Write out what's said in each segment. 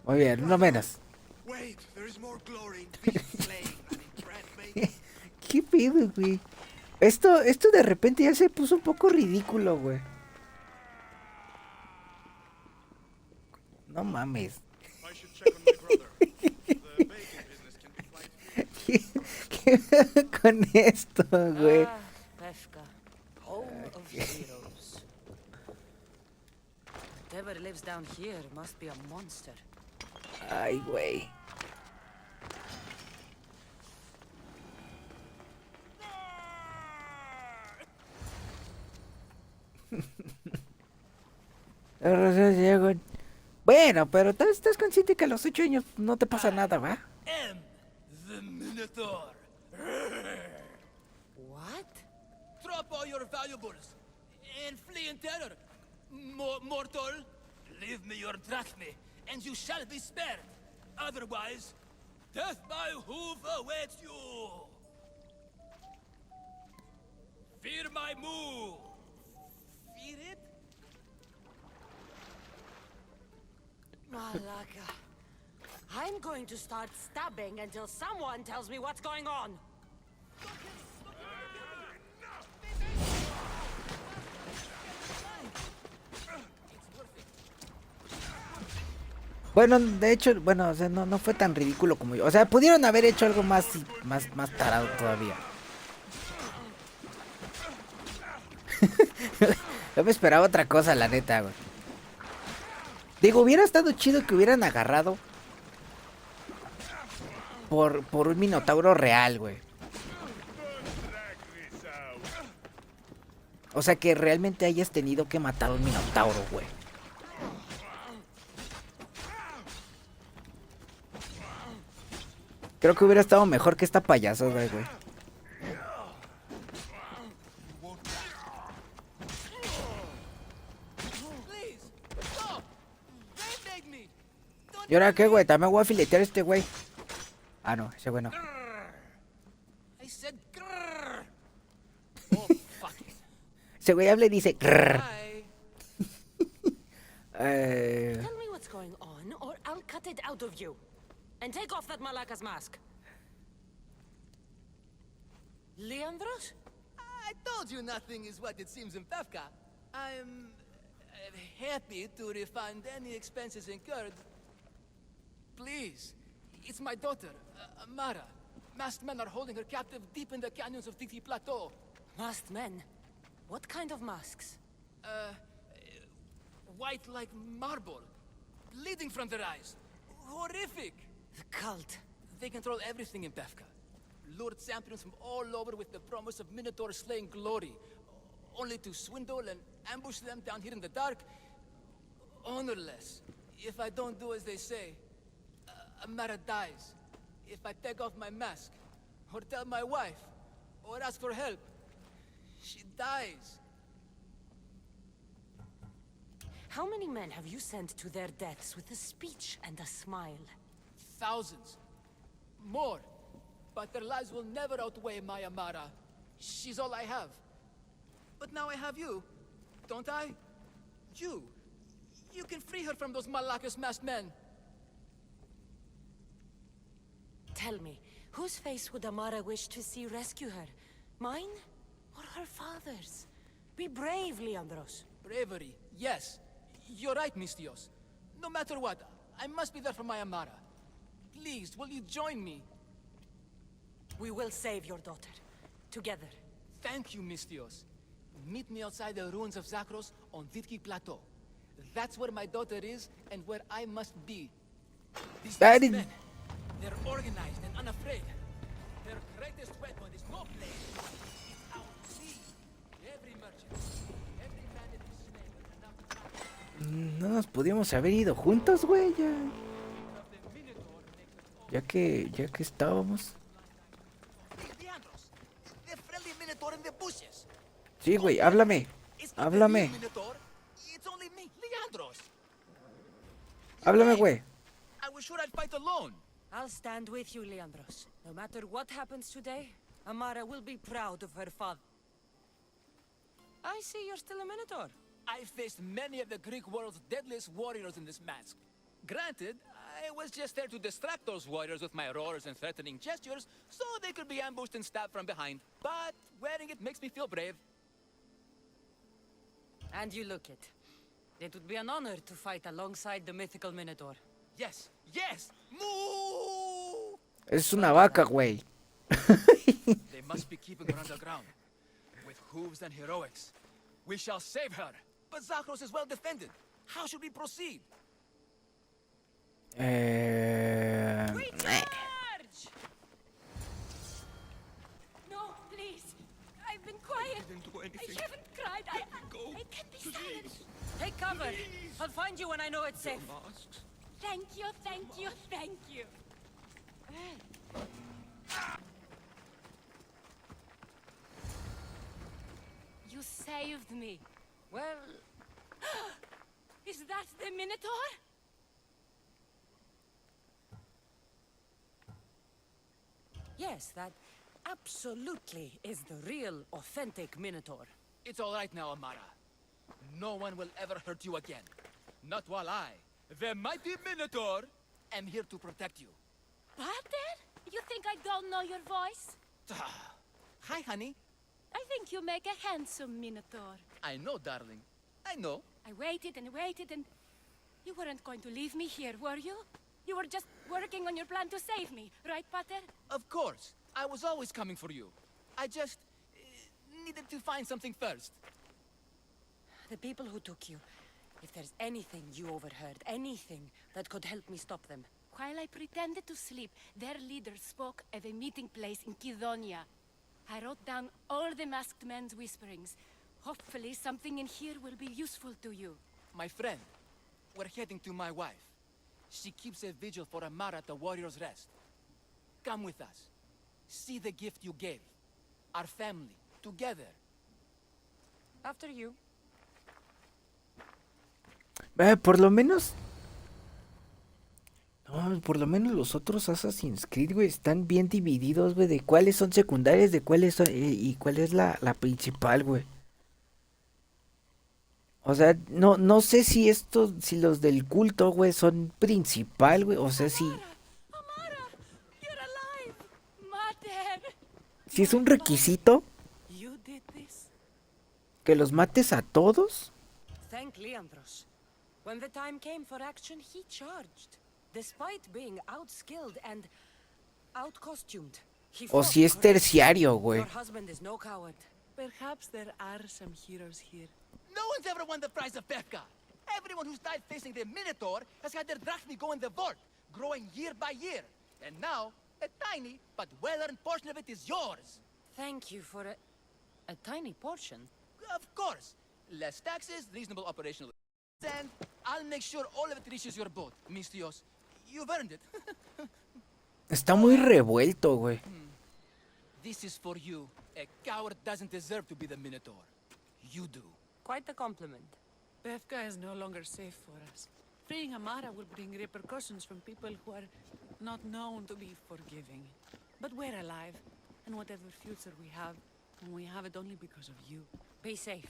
Muy bien, no menos. ¿Qué pedo, güey? Esto de repente ya se puso un poco ridículo, güey. No mames. ¿Qué pedo con esto, güey? Whatever lives down here must be a monster. Ay, güey. Bueno, pero estás consciente que a los 8 años no te pasa nada, ¿va? The Minotaur. What? Drop all your valuables and flee in terror. Mortal, leave me your drachme, and you shall be spared. Otherwise, death by hoof awaits you. Fear my move. Fear it? Malaka. I'm going to start stabbing until someone tells me what's going on. Bueno, de hecho, bueno, o sea, no fue tan ridículo como yo. O sea, pudieron haber hecho algo más tarado todavía. Yo me esperaba otra cosa, la neta, güey. Digo, hubiera estado chido que hubieran agarrado por un minotauro real, güey. O sea, que realmente hayas tenido que matar a un minotauro, güey. Creo que hubiera estado mejor que esta payasada, güey. ¿Y ahora qué, güey? También voy a filetear a este güey. Ah, no, ese güey no. Ese güey habla y dice grrr. Tell me what's going on, or I'll cut it out of you. And take off that Malaka's mask. Leandros? I told you nothing is what it seems in Pevka. I'm happy to refund any expenses incurred. Please, it's my daughter, Mara. Masked men are holding her captive deep in the canyons of Titi Plateau. Masked men? What kind of masks? White like marble, bleeding from their eyes. Horrific! The cult. They control everything in Pevka. Lured champions from all over with the promise of Minotaur slaying glory. Only to swindle and ambush them down here in the dark. Honorless. If I don't do as they say, Amara dies. If I take off my mask, or tell my wife, or ask for help, she dies. How many men have you sent to their deaths with a speech and a smile? Thousands. More. But their lives will never outweigh my Amara. She's all I have. But now I have you, don't I? You. You can free her from those Malakas masked men. Tell me, whose face would Amara wish to see rescue her? Mine? Or her father's? Be brave, Leandros. Bravery, yes. You're right, Mistios. No matter what, I must be there for my Amara. Please, will you join me? We will save your daughter. Together. Thank you, Mistios. Meet me outside the ruins of Zakros on Vitki Plateau. That's where my daughter is and where I must be. These men, they're organized and unafraid. Their greatest weapon is no blade. It's our sea. Every merchant, every man in this slave is enough to travel. No nos pudimos haber ido juntos, güey, ya. Ya que estábamos. Sí, güey, háblame. Háblame. Háblame, güey. I was sure I'd fight alone. I'll stand with you, Leandros. No matter what happens today, Amara will be proud of her father. I see you're still a Minotaur. I faced many of the Greek world's deadliest warriors in this mask. Granted, I was just there to distract those warriors with my roars and threatening gestures, so they could be ambushed and stabbed from behind. But wearing it makes me feel brave. And you look it. It would be an honor to fight alongside the mythical Minotaur. Yes, yes! Moo! Es una vaca, güey. They must be keeping her underground. With hooves and heroics. We shall save her. But Zakros is well defended. How should we proceed? We charge! No, please. I've been quiet. I didn't do anything. I haven't cried. I can be silent. Take cover. I'll find you when I know it's safe. Masks. Thank you, thank you, thank you. You saved me. Well... Is that the Minotaur? Yes, that absolutely is the real, authentic Minotaur. It's all right now, Amara. No one will ever hurt you again. Not while I, the mighty Minotaur, am here to protect you. Pater? You think I don't know your voice? Hi, honey. I think you make a handsome Minotaur. I know, darling. I know. I waited and waited and... You weren't going to leave me here, were you? You were just working on your plan to save me, right, Pater? Of course. I was always coming for you. I just... needed to find something first. The people who took you, if there's anything you overheard, anything that could help me stop them. While I pretended to sleep, their leader spoke of a meeting place in Kidonia. I wrote down all the masked men's whisperings. Hopefully something in here will be useful to you. My friend, we're heading to my wife. She keeps a vigil for Amara at the Warrior's Rest. Come with us. See the gift you gave. Our family, together. After you. Por lo menos... No, por lo menos los otros Assassin's Creed, güey, están bien divididos, güey, de cuáles son secundarias, de cuáles son... y cuál es la principal, güey. O sea, no sé si estos, si los del culto, güey, son principal, güey, o sea, si... Amara! You're alive! Mater! Si es un requisito You did this? que los mates a todos. Thank Leandros. When the time came for action, he charged. Despite being outskilled and outcostumed. He O fought si es courageously. terciario, güey. Your husband is no coward. Perhaps there are some heroes here. No one's ever won the prize of Pefka. Everyone who's died facing the Minotaur has had their drachmi go in the vault, growing year by year. And now, a tiny but well-earned portion of it is yours. Thank you for a tiny portion. Of course. Less taxes, reasonable operational... And I'll make sure all of it reaches your boat, Mistios. You've earned it. Está muy revuelto, güey. This is for you. A coward doesn't deserve to be the Minotaur. You do. Quite the compliment. Befka is no longer safe for us. Freeing Amara will bring repercussions from people who are not known to be forgiving. But we're alive, and whatever future we have it only because of you. Be safe.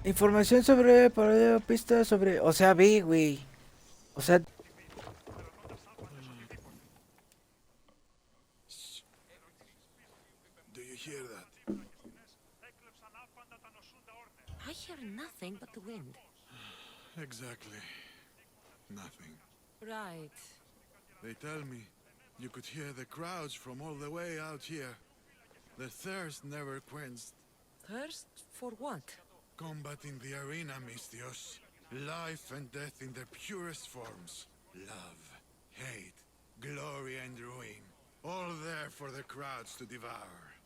Información sobre... pistas sobre... O sea, ve, güey. O sea... Do you hear that? I hear nothing but the wind. Exactly. Nothing. Right. They tell me you could hear the crowds from all the way out here. The thirst never quenched. Thirst for what? Combat in the arena, Mistios. Life and death in their purest forms. Love, hate, glory and ruin. All there for the crowds to devour.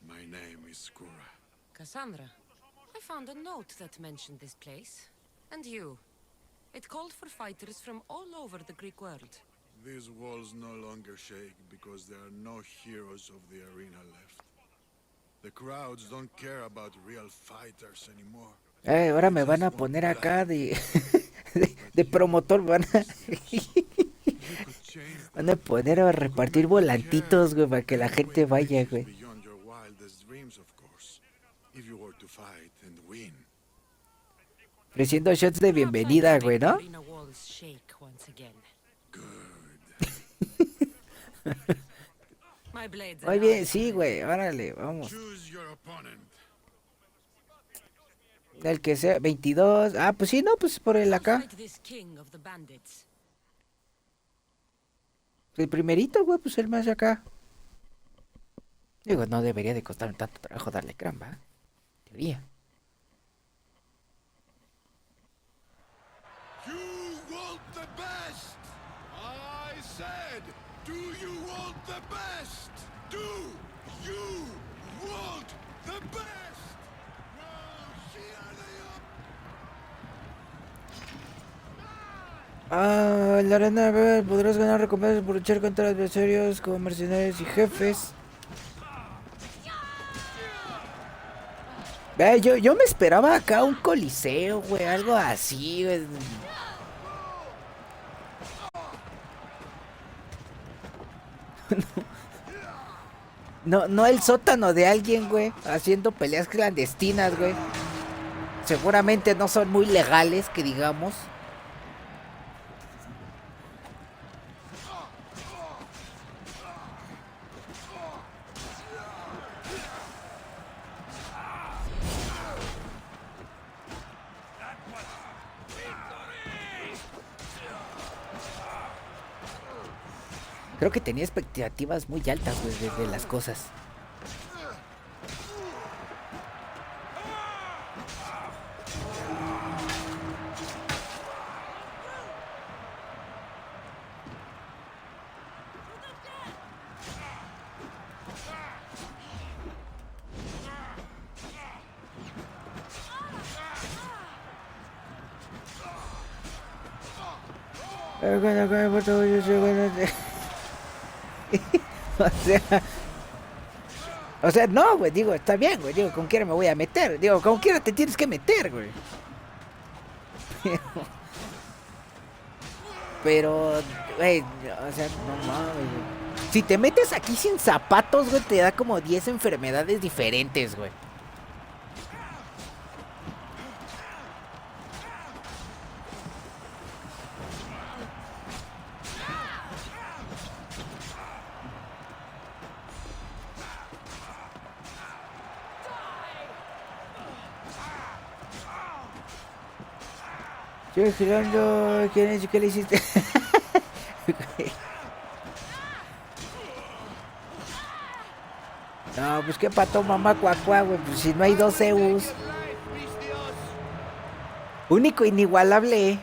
My name is Skura. Cassandra, I found a note that mentioned this place. And you. It called for fighters from all over the Greek world. These walls no longer shake because there are no heroes of the arena left. The crowds don't care about real fighters anymore. Ahora They me van just a want poner acá blood. de promotor, You could change van a that. poner a repartir Could make them volantitos, güey, para que la care in gente vaya, places güey. beyond your wildest dreams, of course. If you were to fight and win. Ofreciendo shots de bienvenida, güey, ¿no? Arena walls shake once again. My blades are Muy bien, alive. sí, güey, órale, vamos. Choose your opponent. El que sea, 22. Ah, pues sí, no, pues por el I'll acá. fight this king of the bandits. El primerito, güey, pues el más acá. Digo, no debería de costarme tanto trabajo darle crán, ¿va? Teoría. You want the best! I said, do you want the best? Do you want the best? Well, here they are. En la arena podrás ganar recompensas por luchar contra adversarios como mercenarios y jefes. Yo me esperaba acá un coliseo, güey, algo así, güey. No el sótano de alguien, güey, haciendo peleas clandestinas, güey. Seguramente no son muy legales, que digamos. Creo que tenía expectativas muy altas, güey, de las cosas. O sea, no, güey, digo, está bien, güey, digo, con quiera me voy a meter, digo, con quiera te tienes que meter, güey. Pero, güey, o sea, no mames, güey. Si te metes aquí sin zapatos, güey, te da como 10 enfermedades diferentes, güey. Estoy girando. ¿Quién es? ¿Qué le hiciste? No, pues qué pato mamá cuacua, güey. Pues si no hay dos ZeuZ. Único, inigualable.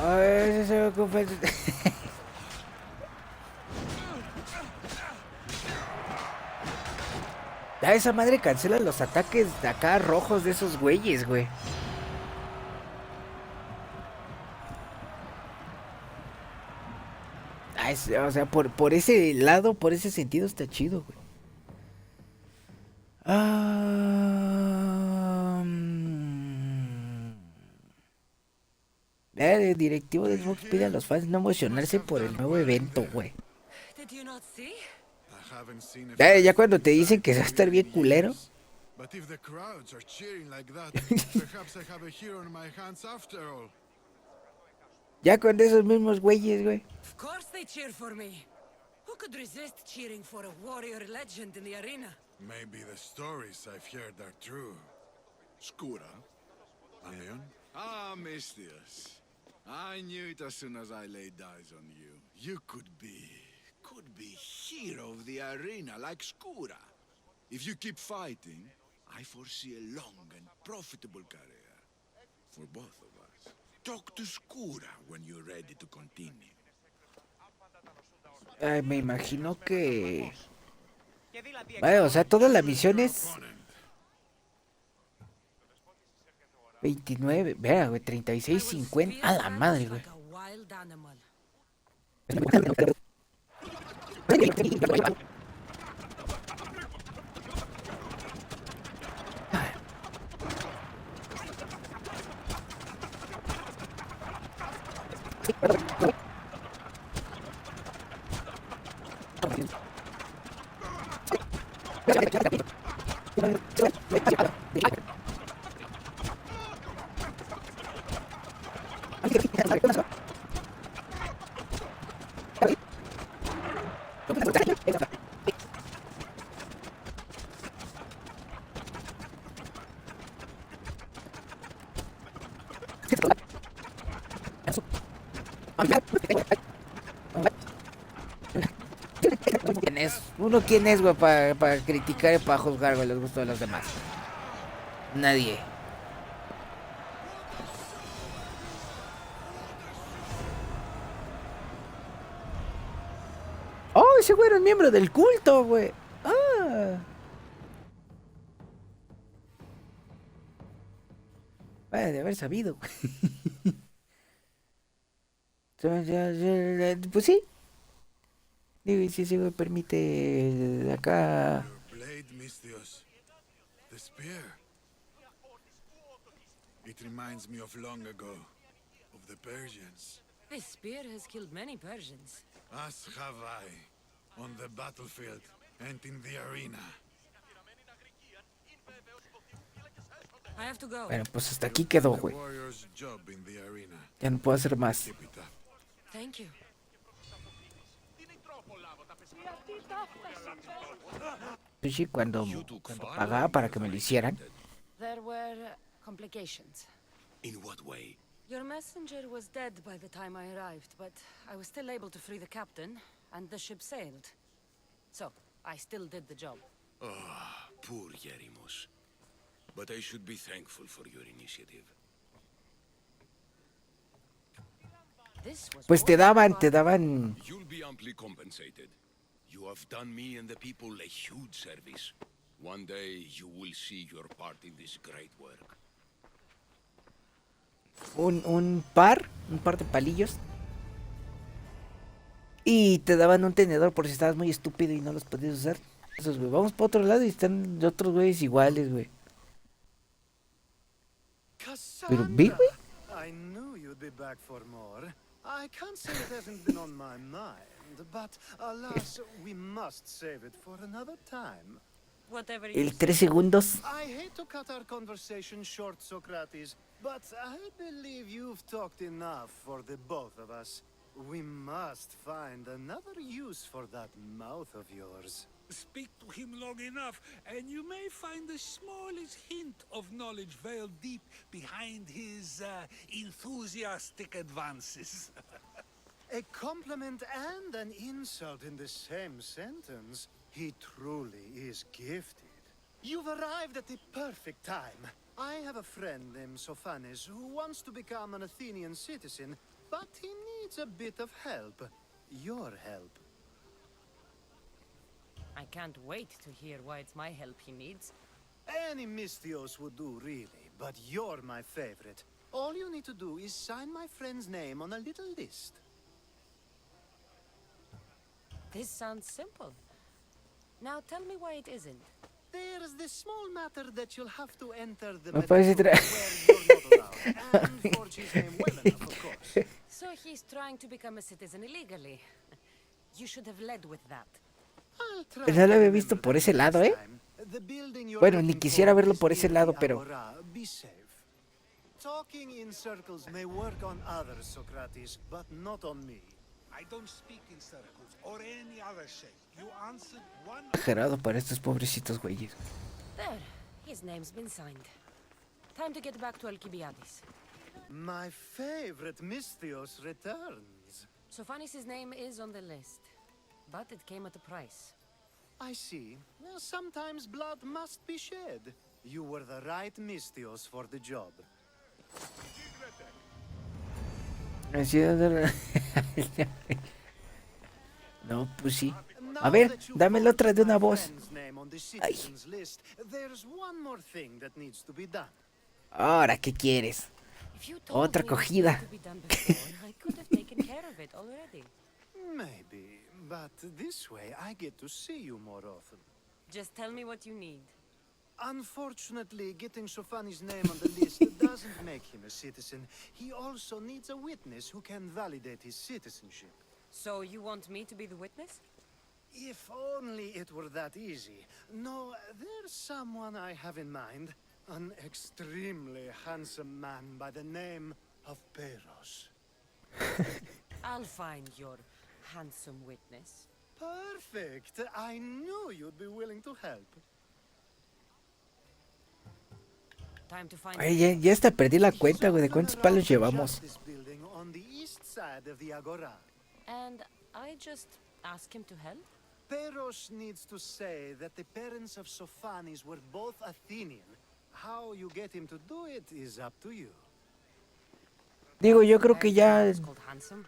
A ver, ese se ve confeso. Ya esa madre cancela los ataques de acá rojos de esos güeyes, güey. O sea, por ese lado, por ese sentido está chido, güey. El directivo de Xbox pide a los fans no emocionarse por el nuevo evento, güey. Did you not see? I haven't seen Ya cuando te dicen que va a estar bien culero. But if the crowds are cheering like that, perhaps I have a hero on my hands after all. Ya con esos mismos güeyes, güey. Of course they cheer for me. Who could resist cheering for a warrior legend in the arena? Maybe the stories I've heard are true. Skura? Alien? Ah, Mistius. I knew it as soon as I laid eyes on you. You could be hero of the arena like Skura. If you keep fighting, I foresee a long and profitable career for both of us. Talk to Skura when you're ready to continue. Ay, me imagino que... Bueno, o sea, todas las misiones... 29, vea, güey, 36, 50... A la madre, güey. Like a wild animal. Uno quién es, güey, para criticar y para juzgar, güey, los gustos de los demás. Nadie. Oh, ese güey era un miembro del culto, güey. Ah. Vaya de haber sabido, güey. Pues sí. Digo, y si ese güey permite acá. Your blade, Mistios. The spear. It reminds me of long ago, of the Persians. This spear has killed many Persians. As have I, on the battlefield and in the arena. I have to go. Bueno, pues hasta aquí quedó, The güey. warrior's job in the arena. Ya no puedo hacer más. Keep it up. Thank you. Sushi cuando pagaba para que me lo hicieran. There were complications. In what way? Your messenger was dead by the time I arrived, but I was still able to free the captain, and the ship sailed. So, I still did the job. Poor Yerimos. But I should be thankful for your initiative. This was Pues te daban. You'll be amply compensated. You have done me and the people a huge service. One day you will see your part in this great work. Un par de palillos. Y te daban un tenedor por si estabas muy estúpido y no los podías usar. Esos, güey. Vamos para otro lado y están otros güeyes iguales, güey. Pero vi, güey. I knew you'd be back for more. I can't say it hasn't been on my mind, but alas, we must save it for another time. whatever you El 3 segundos. I hate to cut our conversation short, Socrates, but I believe you've talked enough for the both of us. We must find another use for that mouth of yours. Speak to him long enough, and you may find the smallest hint of knowledge veiled deep behind his enthusiastic advances. A compliment and an insult in the same sentence. He truly is gifted. You've arrived at the perfect time. I have a friend named Sophanes who wants to become an Athenian citizen, but he needs a bit of help. Your help. I can't wait to hear why it's my help he needs. Any Mistios would do, really, but you're my favorite. All you need to do is sign my friend's name on a little list. This sounds simple. Now tell me why it isn't. There's this small matter that you'll have to enter the Me parece medical where you're not allowed, and forge his name well enough, of course. So he's trying to become a citizen illegally. You should have led with that. I'll try No lo to había visto remember por that ese lado, next ¿eh? time. The building you're Bueno, ni looking quisiera for verlo is por ese in lado, the pero... Agora. Be safe. Talking in circles may work on others, Socrates, but not on me. I don't speak in circles or any other shape. You answered one. Exagerado para estos pobrecitos güeyes. There. His name's been signed. Time to get back to Alcibiades. My favorite Misthios returns. Sophanis' name is on the list, but it came at a price. I see. Well, sometimes blood must be shed. You were the right Misthios for the job. No, pues sí. A ver, dame la otra de una voz. Ay. There's one more thing that needs to be done. Ahora, ¿qué quieres? If you told Otra me what cogida. had to be done before, I could have taken care of it already. Maybe, but this way I get to see you more often. Just tell me what you need. Unfortunately, getting Sophanis' name on the list doesn't make him a citizen. He also needs a witness who can validate his citizenship. So you want me to be the witness? If only it were that easy. No, there's someone I have in mind. An extremely handsome man by the name of Peros. I'll find your handsome witness. Perfect. I knew you'd be willing to help. Time to find Oye, ya hasta perdí la cuenta, güey, de He's cuántos often palos around the llevamos. Justice Building on the east side of the Agora. And I just ask him to help? Peros needs to say that the parents of Sophanis were both Athenian. How you get him to do it is up to you. Digo, yo creo que ya... It's called handsome.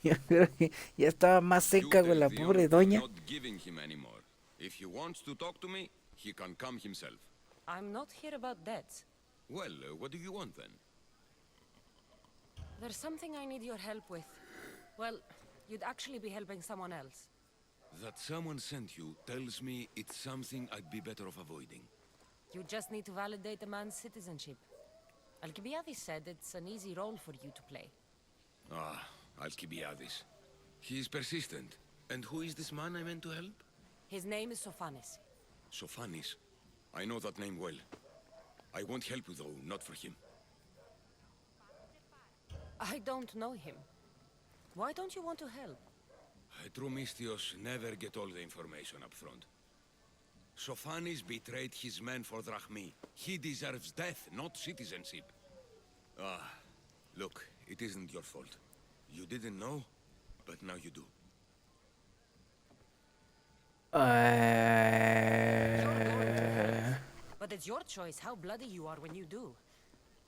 Yo creo que ya estaba más seca, güey, la pobre doña. Not giving him anymore. If he wants to talk to me, he can come himself. I'm not here about debts. Well, what do you want then? There's something I need your help with. Well, you'd actually be helping someone else. That someone sent you tells me it's something I'd be better off avoiding. You just need to validate a man's citizenship. Alcibiades said it's an easy role for you to play. Ah, Alcibiades. He is persistent. And who is this man I meant to help? His name is Sophanis. Sophanis. I know that name well. I won't help you though, not for him. I don't know him. Why don't you want to help? True Misthios never get all the information up front. Sophanis betrayed his men for drachmi. He deserves death, not citizenship. Ah, look, it isn't your fault. You didn't know, but now you do. But it's your choice how bloody you are when you do.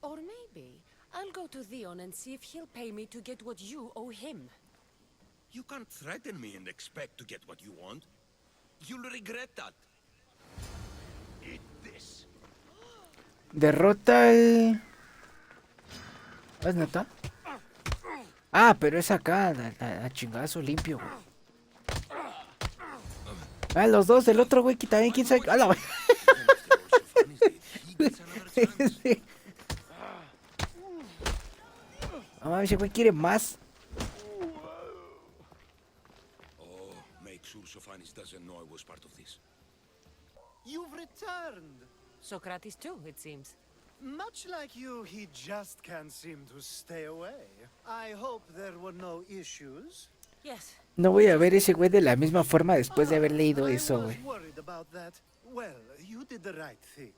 Or maybe I'll go to Theon and see if he'll pay me to get what you owe him. You can't threaten me and expect to get what you want. You'll regret that. Eat this. Derrota el... ¿Es neta? Ah, pero es acá, a chingazo limpio, güey. Ah, los dos del otro güey que también, quién sabe... ¡Ah, la... Sí. No mames, ese güey quiere más. Oh, make sure Sophanis doesn't know I was part of this. You've returned. Socrates too, it seems. Much like you, he just can't seem to stay away. I hope there were no issues. Yes. No voy a ver ese güey de la misma forma después de haber leído eso, güey. I was worried about that. Well, you did the right thing.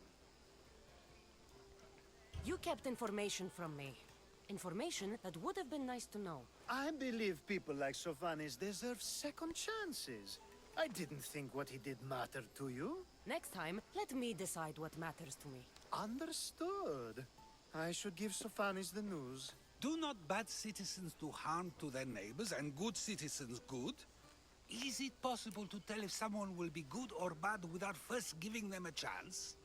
You kept information from me. Information that would have been nice to know. I believe people like Sophanis deserve second chances. I didn't think what he did mattered to you. Next time, let me decide what matters to me. Understood. I should give Sophanis the news. Do not bad citizens do harm to their neighbors and good citizens good? Is it possible to tell if someone will be good or bad without first giving them a chance?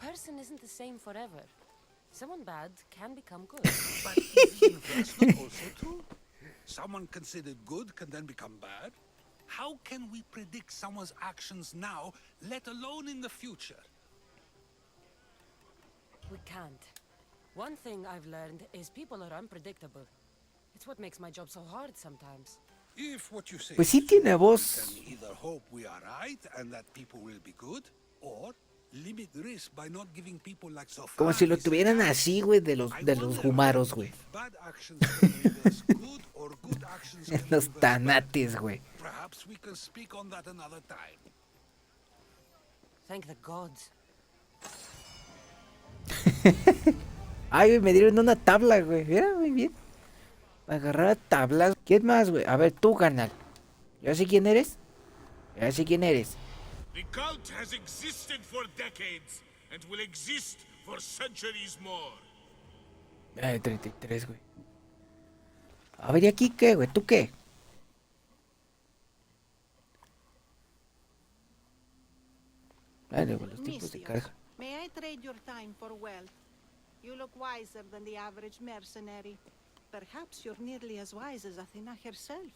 A person isn't the same forever. Someone bad can become good. But isn't that not also true? Someone considered good can then become bad? How can we predict someone's actions now, let alone in the future? We can't. One thing I've learned is people are unpredictable. It's what makes my job so hard sometimes. If what you say Pues is sí tiene true, voz. we can either hope we are right and that people will be good, or limit risk by not giving people like Como si lo Sofanis a tuvieran chance. así, güey, de I los wonder, gumaros, güey. if bad actions can leave us good or good actions can Los leave us bad. tanates, güey. Perhaps we can speak on that another time. Thank the gods. Ay, güey, me dieron una tabla, güey. Mira, muy bien. Agarrar tablas. ¿Quién más, güey? A ver, tú, carnal. ¿Ya sé quién eres? Ya sé quién eres. The cult has existed for decades and will exist for centuries more. 33, güey. A ver, ¿y aquí qué, güey? ¿Tú qué? Vale, güey, los tiempos de carga. May I trade your time for wealth? You look wiser than the average mercenary. Perhaps you're nearly as wise as Athena herself.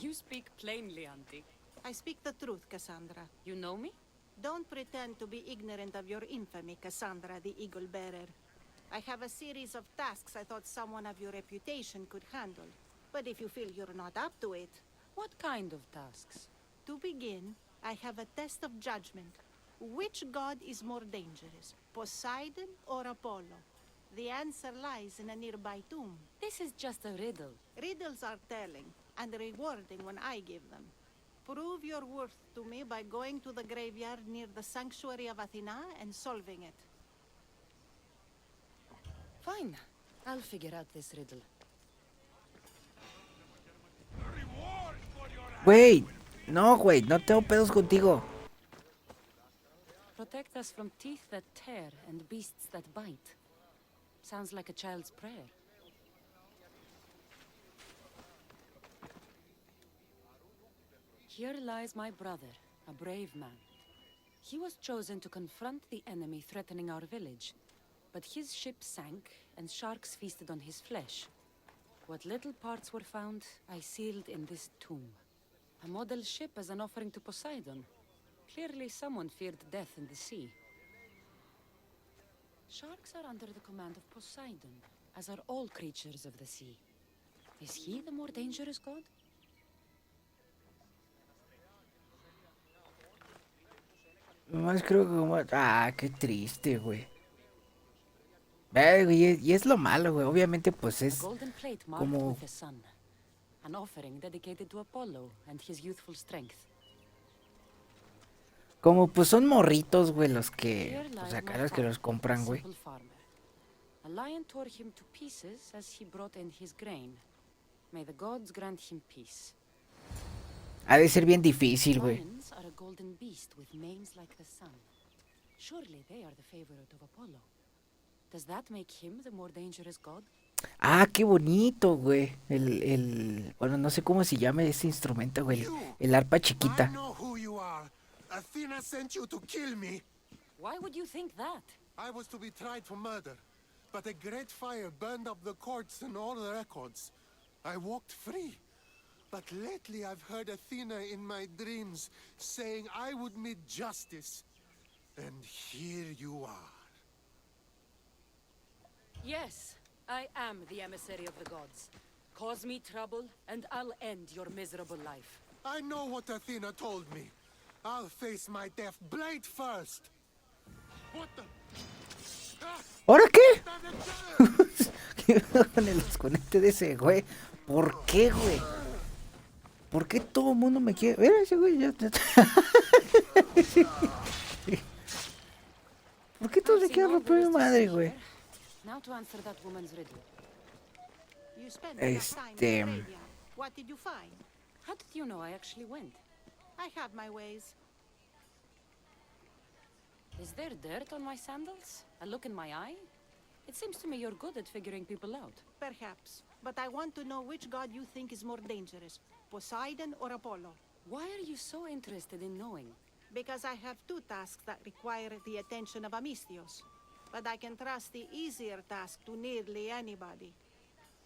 You speak plainly, Auntie. I speak the truth, Cassandra. You know me? Don't pretend to be ignorant of your infamy, Cassandra the Eagle Bearer. I have a series of tasks I thought someone of your reputation could handle. But if you feel you're not up to it... What kind of tasks? To begin, I have a test of judgment. Which god is more dangerous, Poseidon or Apollo? The answer lies in a nearby tomb. This is just a riddle. Riddles are telling and rewarding when I give them. Prove your worth to me by going to the graveyard near the sanctuary of Athena and solving it. Fine. I'll figure out this riddle. Güey, no, güey, no tengo pedos contigo. Protect us from teeth that tear and beasts that bite. Sounds like a child's prayer. Here lies my brother, a brave man. He was chosen to confront the enemy threatening our village, but his ship sank and sharks feasted on his flesh. What little parts were found, I sealed in this tomb. A model ship as an offering to Poseidon. Clearly someone feared death in the sea. Sharks are under the command of Poseidon, as are all creatures of the sea. Is he the more dangerous god? Nomás creo que como... Ah, qué triste, güey. Güey, y es lo malo, güey. Obviamente, pues es Golden plate marked como... with the sun. An offering dedicated to Apollo and his youthful strength. Como pues son morritos, güey, los que... Here Pues lies acá my los que los father, compran, a güey. simple farmer. A lion tore him to pieces as he brought in his grain. May the gods grant him peace. Ha de ser bien difícil, güey. Lions are a golden beast with manes like the sun. Surely they are the favorite of Apollo. Does that make him the more dangerous god? Ah, qué bonito, güey. Bueno, no sé cómo se llama ese instrumento, güey. El arpa I chiquita. know who you are. Athena sent you to kill me. Why would you think that? I was to be tried for murder, but a great fire burned up the courts and all the records. I walked free. But lately I've heard Athena in my dreams saying I would meet justice. And here you are. Yes, I am the emissary of the gods. Cause me trouble, and I'll end your miserable life. I know what Athena told me. I'll face my death blade first. What the? ¿Ahora qué? ¿Qué con el desconecte de ese, güey? ¿Por qué, güey? ¿Por qué todo el mundo me quiere? Mira ese güey ya... ¿Por qué todos le quieren romper mi madre, güey? Now to answer that woman's riddle. You spent enough time in the graveyard. What did you find? How did you know I actually went? I have my ways. Is there dirt on my sandals? A look in my eye? It seems to me you're good at figuring people out. Perhaps. But I want to know which god you think is more dangerous, Poseidon or Apollo. Why are you so interested in knowing? Because I have two tasks that require the attention of Amistios. But I can trust the easier task to nearly anybody.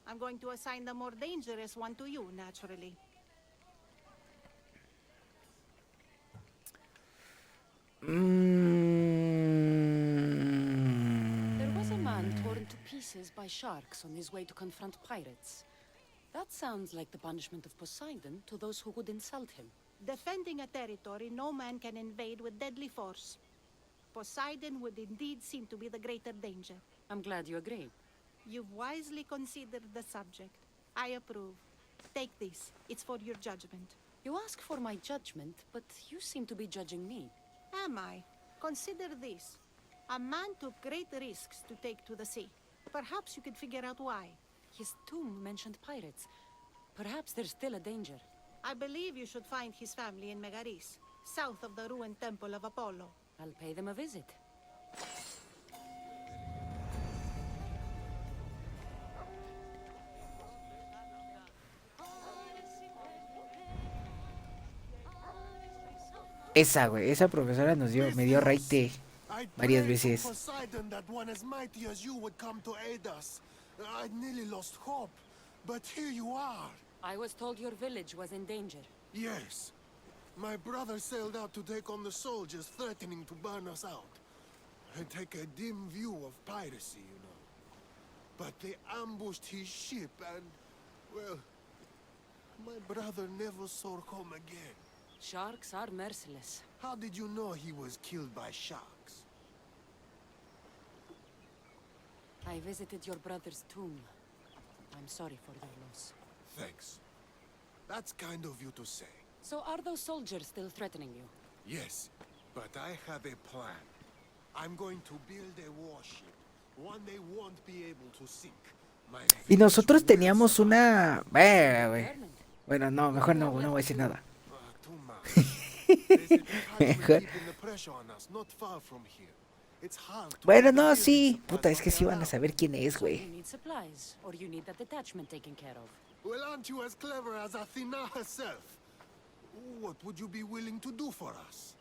I'm going to assign the more dangerous one to you, naturally. There was a man torn to pieces horses by sharks on his way to confront pirates. That sounds like the punishment of Poseidon to those who would insult him. Defending a territory no man can invade with deadly force. Poseidon would indeed seem to be the greater danger. I'm glad you agree. You've wisely considered the subject. I approve. Take this. It's for your judgment. You ask for my judgment, but you seem to be judging me. Am I? Consider this. A man took great risks to take to the sea. Perhaps you could figure out why. His tomb mentioned pirates. Perhaps there's still a danger. I believe you should find his family in Megaris, south of the ruined temple of Apollo. I'll pay them a visit. Esa, güey, esa profesora me dio raite varias veces. Poseidon that one as mighty as you would come to aid us. I nearly lost hope, but here you are. I was told your village was in danger. Yes. My brother sailed out to take on the soldiers threatening to burn us out. And take a dim view of piracy, you know. But they ambushed his ship and, well, my brother never saw home again. Sharks are merciless. How did you know he was killed by sharks? I visited your brother's tomb. I'm sorry for your loss. Thanks. That's kind of you to say. So are those soldiers still threatening you? Yes, but I have a plan. I'm going to build a warship, one they won't be able to sink. Y nosotros teníamos una... Bueno, no, mejor no voy a decir nada. Mejor. Bueno, no, sí. Puta, es que sí van a saber quién es, güey. Well, aren't you as clever as Athena herself? What would you be willing to do for us?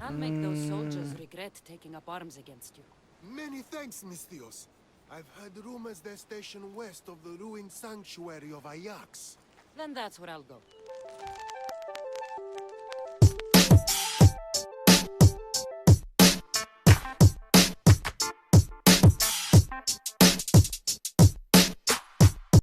I'll make those soldiers regret taking up arms against you. Many thanks, Misthios. I've heard rumors they're stationed west of the ruined sanctuary of Ajax. Then that's where I'll go.